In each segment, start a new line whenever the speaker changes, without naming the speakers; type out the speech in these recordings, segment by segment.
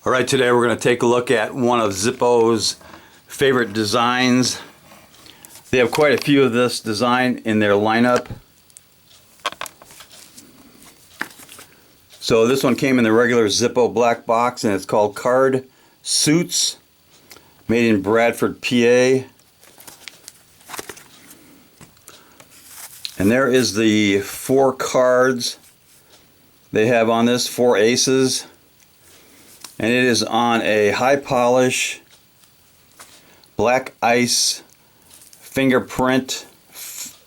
All right, today we're going to take a look at one of Zippo's favorite designs. They have quite a few of this design in their lineup. So this one came in the regular Zippo black box, and it's called Card Suits, made in Bradford, PA. And there is the 4 cards they have on this, 4 aces. And it is on a high polish black ice fingerprint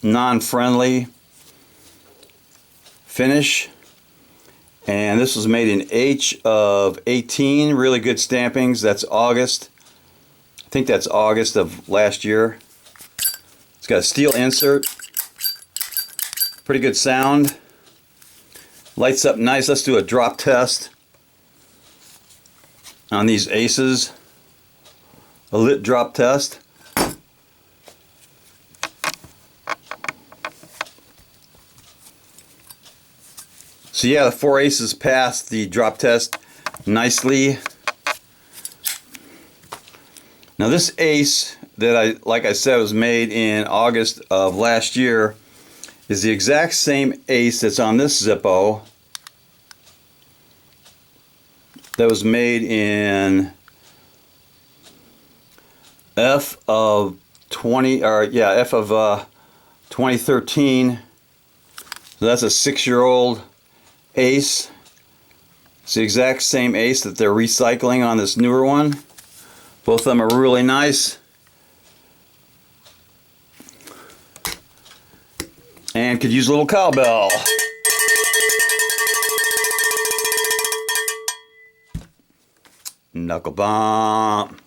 non-friendly finish. And this was made in H of 18. Really good stampings. That's August. I think that's August of last year. It's got a steel insert. Pretty good sound. Lights up nice. Let's do a drop test on these aces. A lit drop test. So yeah, the 4 aces passed the drop test nicely. Now this ace that like I said, was made in August of last year is the exact same ace that's on this Zippo that was made in F of 2013. So that's a 6-year-old ace. It's the exact same ace that they're recycling on this newer one. Both of them are really nice. And could use a little cowbell. Knuckle bump.